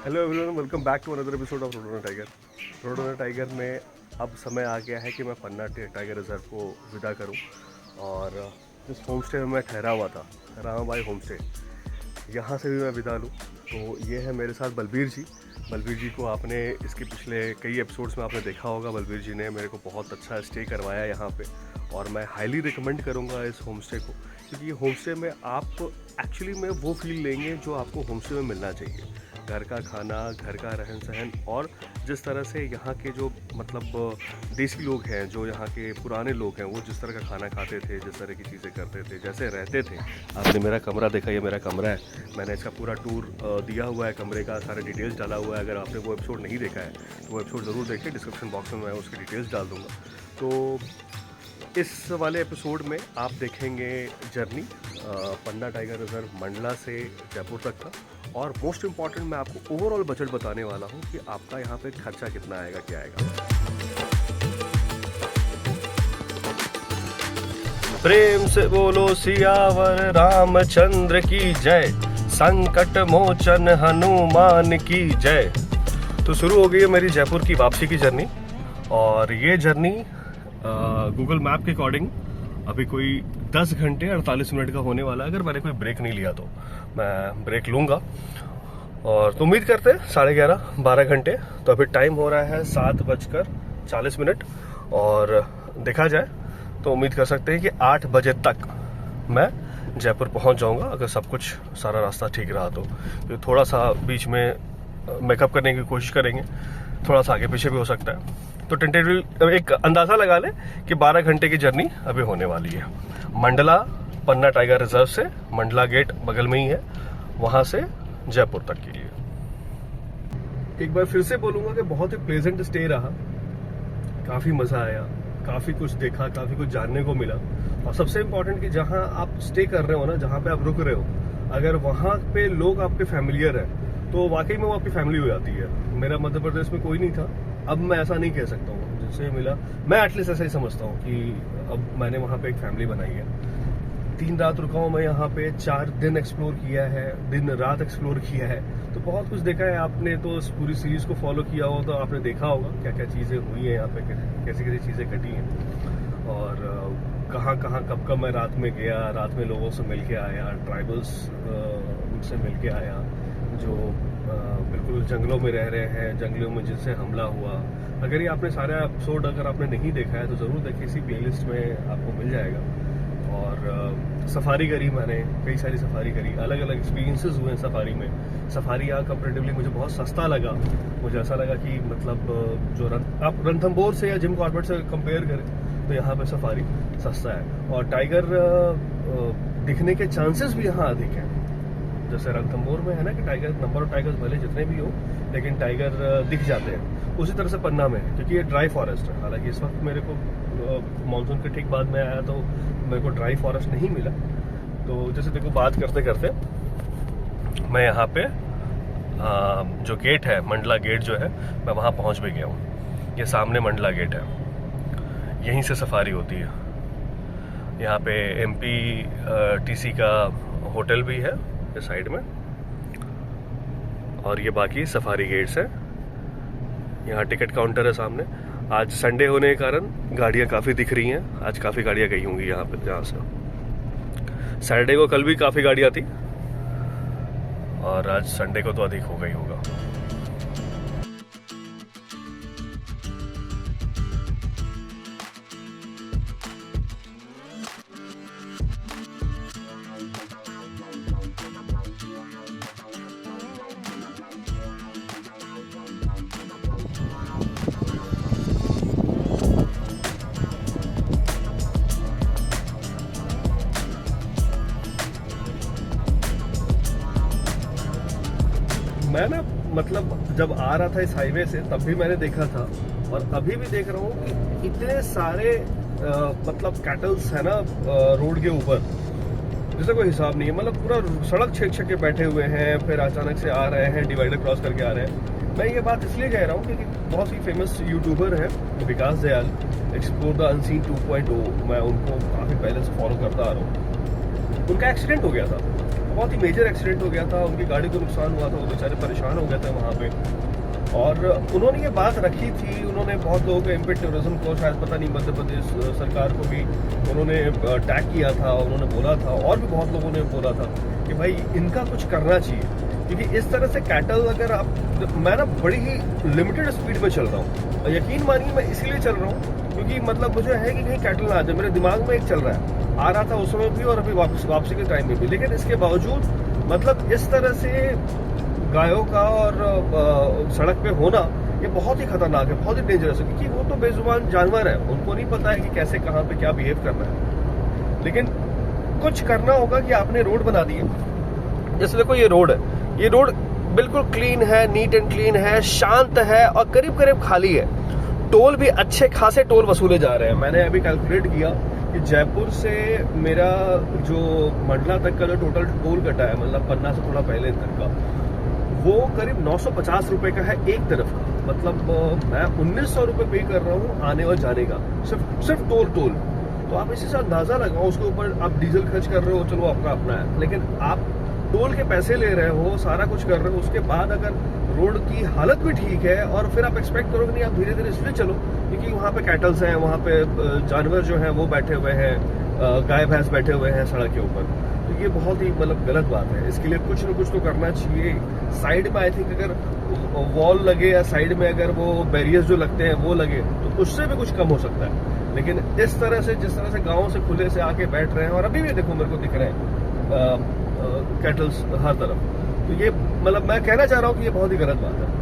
Hello everyone, welcome back to another episode of रोडोना tiger. रोडोना tiger में अब समय आ गया है कि मैं पन्ना टाइगर रिजर्व को विदा करूं। और जिस होम स्टे में मैं ठहरा हुआ था, रामाबाई होम स्टे, यहाँ से भी मैं विदा लूँ। तो ये है मेरे साथ बलबीर जी। बलबीर जी को आपने इसके पिछले कई एपिसोड्स में आपने देखा होगा। बलबीर जी ने मेरे को बहुत अच्छा स्टे करवाया यहाँ पे, और मैं हाईली रिकमेंड करूँगा इस होम स्टे को, क्योंकि ये होम स्टे में आप एक्चुअली में वो फील लेंगे जो आपको होम स्टे में मिलना चाहिए। घर का खाना, घर का रहन सहन, और जिस तरह से यहाँ के जो मतलब देसी लोग हैं, जो यहाँ के पुराने लोग हैं, वो जिस तरह का खाना खाते थे, जिस तरह की चीज़ें करते थे, जैसे रहते थे। आपने मेरा कमरा देखा, ये मेरा कमरा है। मैंने इसका पूरा टूर दिया हुआ है कमरे का, सारे डिटेल्स डाला हुआ है। अगर आपने वो एपिसोड नहीं देखा है तो वो एपिसोड ज़रूर देखिए, डिस्क्रिप्शन बॉक्स में मैं उसकी डिटेल्स डाल दूँगा। तो इस वाले एपिसोड में आप देखेंगे जर्नी पन्ना टाइगर रिजर्व मंडला से जयपुर तक का, और मोस्ट इम्पॉर्टेंट मैं आपको ओवरऑल बजट बताने वाला हूँ कि आपका यहाँ पे खर्चा कितना आएगा, क्या आएगा। प्रेम से बोलो सियावर रामचंद्र की जय, संकट मोचन हनुमान की जय। तो शुरू हो गई है मेरी जयपुर की वापसी की जर्नी, और ये जर्नी गूगल मैप के अकॉर्डिंग अभी कोई 10 घंटे 48 मिनट का होने वाला है, अगर मैंने कोई ब्रेक नहीं लिया तो। मैं ब्रेक लूँगा, और तो उम्मीद करते हैं 11:30-12 घंटे। तो अभी टाइम हो रहा है 7:40, और देखा जाए तो उम्मीद कर सकते हैं कि 8 बजे तक मैं जयपुर पहुंच जाऊंगा, अगर सब कुछ सारा रास्ता ठीक रहा तो थोड़ा सा बीच में मेकअप करने की कोशिश करेंगे, थोड़ा सा आगे पीछे भी हो सकता है। तो टेंटेटिव एक अंदाज़ा लगा ले कि 12 घंटे की जर्नी अभी होने वाली है। मंडला पन्ना टाइगर रिजर्व से, मंडला गेट बगल में ही है, वहाँ से जयपुर तक के लिए। एक बार फिर से बोलूँगा कि बहुत ही प्लेजेंट स्टे रहा, काफ़ी मज़ा आया, काफ़ी कुछ देखा, काफ़ी कुछ जानने को मिला। और सबसे इम्पोर्टेंट कि जहाँ आप स्टे कर रहे हो ना, जहाँ पे आप रुक रहे हो, अगर वहाँ पे लोग आपके फैमिलियर हैं तो वाकई में वो आपकी फैमिली हो जाती है। मेरा मध्य प्रदेश में कोई नहीं था, अब मैं ऐसा नहीं कह सकता हूँ, जिससे मिला मैं एटलीस्ट ऐसा ही समझता हूँ कि अब मैंने वहाँ पे एक फैमिली बनाई है। 3 रात रुका हूँ मैं यहाँ पे, 4 दिन एक्सप्लोर किया है, दिन रात एक्सप्लोर किया है, तो बहुत कुछ देखा है। आपने तो इस पूरी सीरीज़ को फॉलो किया हो तो आपने देखा होगा क्या क्या चीज़ें हुई हैं यहाँ पे, कैसी कैसी चीज़ें घटी हैं, और कहाँ कहाँ कब कब मैं रात में गया, रात में लोगों से मिल के आया, ट्राइबल्स से मिल के आया, जो बिल्कुल जंगलों में रह रहे हैं, जंगलों में जिनसे हमला हुआ। अगर ये आपने सारा एपिसोड अगर आपने नहीं देखा है तो ज़रूर देखिए, इसी प्लेलिस्ट में आपको मिल जाएगा। और सफारी करी मैंने, कई सारी सफारी करी, अलग अलग एक्सपीरियंसेस हुए हैं सफारी में। सफारी यहाँ कंपेरेटिवली मुझे बहुत सस्ता लगा। मुझे ऐसा लगा कि मतलब जो आप रणथंभौर से या जिम कॉर्बेट से कंपेयर करें तो यहाँ पे सफारी सस्ता है, और टाइगर दिखने के चांसेस भी यहाँ अधिक हैं। जैसे रणथंभौर में है ना कि टाइगर, नंबर ऑफ टाइगर्स भले जितने भी हो लेकिन टाइगर दिख जाते हैं, उसी तरह से पन्ना में है, क्योंकि ये ड्राई फॉरेस्ट है। हालांकि इस वक्त मेरे को मानसून के ठीक बाद में आया तो मेरे को ड्राई फॉरेस्ट नहीं मिला। तो जैसे देखो, बात करते करते मैं यहाँ पे जो गेट है, मंडला गेट जो है, मैं वहाँ पहुँच भी गया हूँ। ये सामने मंडला गेट है, यहीं से सफारी होती है। यहाँ पे MPTC का होटल भी है इस साइड में, और ये बाकी सफारी गेट्स है। यहाँ टिकट काउंटर है सामने। आज संडे होने के कारण गाड़ियाँ काफ़ी दिख रही हैं, आज काफ़ी गाड़ियाँ गई होंगी यहाँ पे, जहाँ से। सैटरडे को कल भी काफ़ी गाड़ियाँ थी, और आज संडे को तो अधिक हो गई होगा। मैं ना मतलब जब आ रहा था इस हाईवे से तब भी मैंने देखा था, और अभी भी देख रहा हूँ कि इतने सारे मतलब कैटल्स है ना रोड के ऊपर, जिसका कोई हिसाब नहीं है। मतलब पूरा सड़क छेक के बैठे हुए हैं, फिर अचानक से आ रहे हैं, डिवाइडर क्रॉस करके आ रहे हैं। मैं ये बात इसलिए कह रहा हूँ क्योंकि बहुत ही फेमस यूट्यूबर है विकास दयाल, एक्सप्लोर द अनसीन 2.0, मैं उनको काफ़ी पहले से फॉलो करता आ रहा हूँ। उनका एक्सीडेंट हो गया था, बहुत ही मेजर एक्सीडेंट हो गया था, उनकी गाड़ी को नुकसान हुआ था, वो बेचारे परेशान हो गए थे वहाँ पे। और उन्होंने ये बात रखी थी, उन्होंने बहुत लोगों के इम्पेक्ट टूरिज्म को, शायद पता नहीं मध्य प्रदेश सरकार को भी उन्होंने टैग किया था, उन्होंने बोला था, और भी बहुत लोगों ने बोला था कि भाई इनका कुछ करना चाहिए, क्योंकि इस तरह से कैटल अगर आप, मैं ना बड़ी ही लिमिटेड स्पीड में चल रहा हूँ, और यकीन मानिए मैं इसलिए चल रहा हूँ क्योंकि मतलब मुझे है कि कहीं कैटल ना आ जाए। मेरे दिमाग में एक चल रहा है, आ रहा था उस समय भी और अभी वापसी के टाइम में भी, लेकिन इसके बावजूद मतलब इस तरह से गायों का और सड़क पे होना ये बहुत ही खतरनाक है, बहुत ही डेंजरस है, क्योंकि वो तो बेजुबान जानवर है, उनको नहीं पता है कि कैसे कहाँ पे क्या बिहेव करना है। लेकिन कुछ करना होगा कि आपने रोड बना दी है। जैसे देखो ये रोड है, ये रोड बिल्कुल क्लीन है, नीट एंड क्लीन है, शांत है और करीब करीब खाली है। टोल भी अच्छे खासे टोल वसूले जा रहे हैं। मैंने अभी कैलकुलेट किया कि जयपुर से मेरा जो मंडला तक का जो टोटल टोल कटा है, मतलब पन्ना से थोड़ा पहले तक का, वो करीब 950 रुपए का है एक तरफ का। मतलब मैं 1900 रुपए पे कर रहा हूँ आने और जाने का, सिर्फ टोल। तो आप इसी से अंदाजा लगाओ, उसके ऊपर आप डीजल खर्च कर रहे हो, चलो आपका अपना है, लेकिन आप टोल के पैसे ले रहे हो, सारा कुछ कर रहे हो, उसके बाद अगर रोड की हालत भी ठीक है और फिर आप एक्सपेक्ट करो कि नहीं आप धीरे धीरे इसलिए चलो क्योंकि वहाँ पे कैटल्स हैं, वहाँ पे जानवर जो हैं वो बैठे हुए हैं, गाय भैंस बैठे हुए हैं सड़क के ऊपर, तो ये बहुत ही मतलब गलत बात है। इसके लिए कुछ न कुछ तो करना चाहिए। साइड में आई थिंक अगर वॉल लगे या साइड में अगर वो बैरियर्स जो लगते हैं वो लगे तो उससे भी कुछ कम हो सकता है, लेकिन इस तरह से जिस तरह से गाँव से खुले से आके बैठ रहे हैं, और अभी भी देखो मेरे को दिख रहे हैं कैटल्स हर तरफ, तो ये मतलब मैं कहना चाह रहा हूँ कि ये बहुत ही गलत बात है।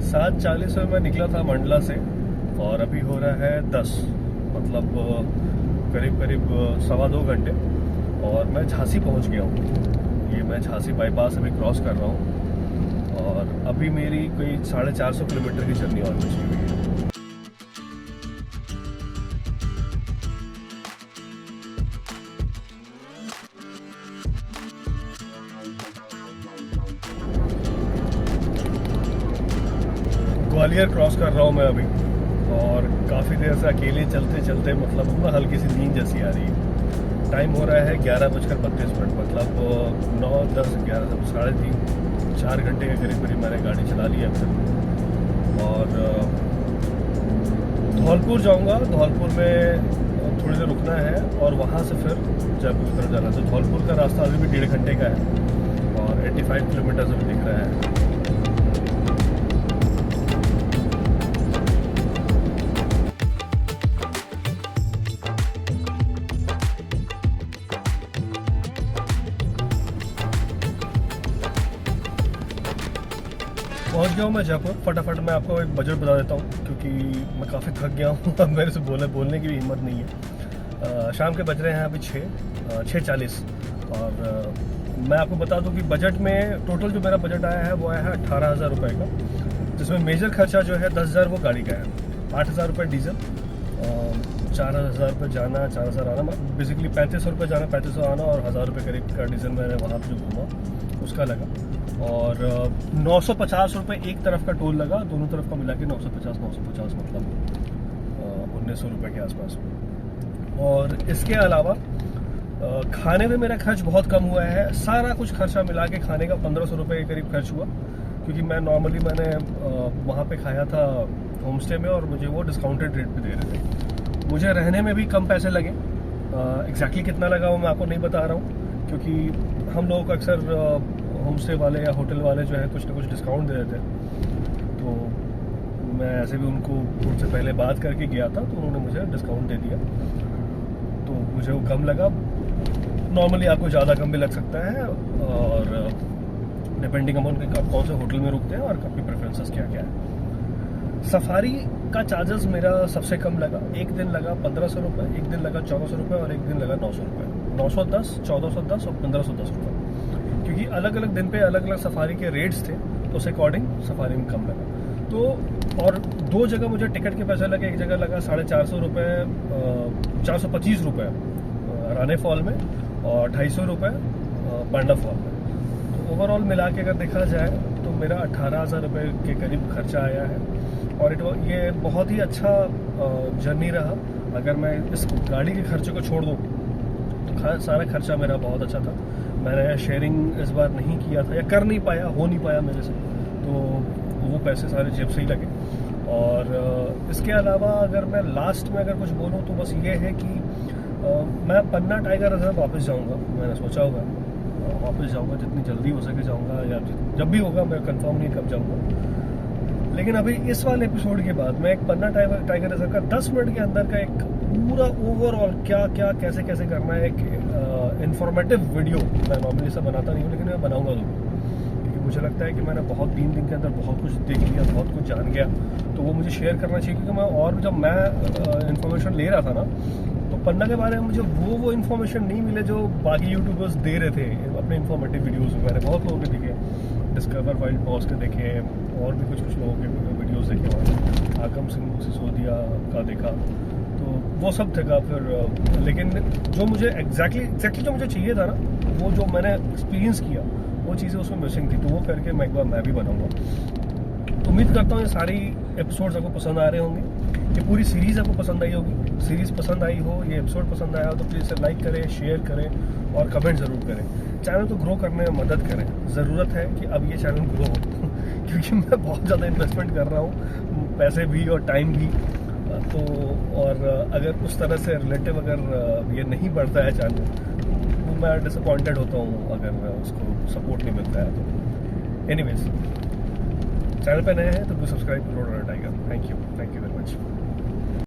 सात 40 में मैं निकला था मंडला से और अभी हो रहा है 10, मतलब करीब 1.25 घंटे और मैं झांसी पहुंच गया हूँ। ये मैं झांसी बाईपास अभी क्रॉस कर रहा हूँ और अभी मेरी कोई 450 किलोमीटर की जर्नी और बची हुई है। ग्वालियर क्रॉस कर रहा हूँ मैं अभी और काफ़ी देर से अकेले चलते चलते मतलब ना हल्की सी नींद जैसी आ रही है। टाइम हो रहा है 11:32, मतलब 9, 10, 11, 3.5, 4 घंटे के करीब मैंने गाड़ी चला लिया फिर। और धौलपुर जाऊंगा, धौलपुर में थोड़ी देर रुकना है और वहाँ से फिर जयपुर की तरफ जाना है। तो धौलपुर का रास्ता अभी भी 1.5 घंटे का है और 85 किलोमीटर अभी दिख रहा है। पहुंच गया हूँ मैं जयपुर। फटाफट मैं आपको एक बजट बता देता हूँ क्योंकि मैं काफ़ी थक गया हूँ। अब मेरे से बोलने की भी हिम्मत नहीं है। शाम के बज रहे हैं अभी 6:40 और मैं आपको बता दूँ कि बजट में टोटल जो मेरा बजट आया है वो आया है 18,000 रुपये का, जिसमें मेजर खर्चा जो है 10,000 वो गाड़ी का है, 8,000 रुपये डीजल, 4,000 रुपये जाना, 4,000 आना, बेसिकली 3500 रुपये जाना, 3500 आना और 1,000 रुपये करीब का डीजल मैंने वहाँ पर जो घूमा उसका लगा। और 950 रुपये एक तरफ का टोल लगा, दोनों तरफ का मिला के 950 मतलब 1,900 रुपये के आसपास। और इसके अलावा खाने में मेरा खर्च बहुत कम हुआ है। सारा कुछ खर्चा मिला के खाने का 1,500 रुपये के करीब खर्च हुआ, क्योंकि मैंने वहाँ पे खाया था होम स्टे में और मुझे वो डिस्काउंटेड रेट पे दे रहे थे। मुझे रहने में भी कम पैसे लगे। एग्जैक्टली कितना लगा वो मैं आपको नहीं बता रहा हूँ, क्योंकि हम लोगों को अक्सर होम स्टे वाले या होटल वाले जो है कुछ ना कुछ डिस्काउंट दे देते हैं। तो मैं ऐसे भी उनसे पहले बात करके गया था तो उन्होंने मुझे डिस्काउंट दे दिया, तो मुझे वो कम लगा। नॉर्मली आपको ज़्यादा कम भी लग सकता है और डिपेंडिंग अपॉन कि आप कौन से होटल में रुकते हैं और आपकी प्रेफरेंसेस क्या क्या है। सफारी का चार्जेस मेरा सबसे कम लगा। एक दिन लगा 1,500 रुपये, एक दिन लगा 1,400 रुपये और एक दिन लगा 900 रुपये। 910, 1,410 और 1,510 रुपये, क्योंकि अलग अलग दिन पे अलग अलग सफारी के रेट्स थे, तो उस अकॉर्डिंग सफारी में कम लगा। तो और 2 जगह मुझे टिकट के पैसे लगे। एक जगह लगा 450 रुपये, 425 रुपये राने फॉल में और 250 रुपये पांडा फॉल में। तो ओवरऑल मिला के अगर देखा जाए तो मेरा 18,000 रुपये के करीब खर्चा आया है। और ये बहुत ही अच्छा जर्नी रहा। अगर मैं इस गाड़ी के खर्चे को छोड़ दूँ तो सारा खर्चा मेरा बहुत अच्छा था। मैंने शेयरिंग इस बार नहीं किया था या कर नहीं पाया, हो नहीं पाया मेरे से, तो वो पैसे सारे जेब से ही लगे। और इसके अलावा अगर मैं लास्ट में अगर कुछ बोलूँ तो बस ये है कि मैं पन्ना टाइगर रिजर्व वापस जाऊँगा। मैंने सोचा होगा वापस जाऊँगा, जितनी जल्दी हो सके जाऊँगा, या जब भी होगा, मैं कंफर्म नहीं कब जाऊँगा। लेकिन अभी इस वाले एपिसोड के बाद मैं एक पन्ना टाइगर रिजर्व का 10 मिनट के अंदर का एक पूरा ओवरऑल क्या क्या कैसे कैसे करना है, एक इन्फॉर्मेटिव वीडियो मैं नॉर्मली सब बनाता नहीं हूँ, लेकिन मैं बनाऊँगा ज़रूर, क्योंकि मुझे लगता है कि मैंने 3 दिन के अंदर बहुत कुछ देख लिया, बहुत कुछ जान गया, तो वो मुझे शेयर करना चाहिए। क्योंकि मैं और जब मैं इन्फॉर्मेशन ले रहा था ना, तो पन्ना के बारे में मुझे वो इन्फॉर्मेशन नहीं मिले जो बाकी यूट्यूबर्स दे रहे थे अपने इन्फॉर्मेटिव वीडियोज़ में। मैंने बहुत लोगों के देखे, डिस्कवर वाइल्ड बॉस के देखे, और भी कुछ लोगों के वीडियोज़ देखे, और आगम सिंह सिसोदिया का देखा, तो वो सब था। फिर लेकिन जो मुझे एग्जैक्टली जो मुझे चाहिए था ना, वो जो मैंने एक्सपीरियंस किया, वो चीज़ें उसमें मिसिंग थी। तो वो करके मैं एक बार मैं भी बनाऊँगा। उम्मीद करता हूँ ये सारी एपिसोड्स आपको पसंद आ रहे होंगे, ये पूरी सीरीज़ आपको पसंद आई होगी। सीरीज़ पसंद आई हो, ये एपिसोड पसंद आया हो, तो प्लीज़ इसे लाइक करें, शेयर करें और कमेंट ज़रूर करें। चैनल को ग्रो करने में मदद करें। ज़रूरत है कि अब ये चैनल ग्रो हो क्योंकि मैं बहुत ज़्यादा इन्वेस्टमेंट कर रहा हूँ, पैसे भी और टाइम भी। तो और अगर उस तरह से रिलेटिव अगर ये नहीं बढ़ता है चैनल, तो मैं डिसअपॉइंटेड होता हूँ अगर उसको सपोर्ट नहीं मिलता है। तो एनीवेज, चैनल पे नए हैं तो सब्सक्राइब करो tiger. Thank you very much.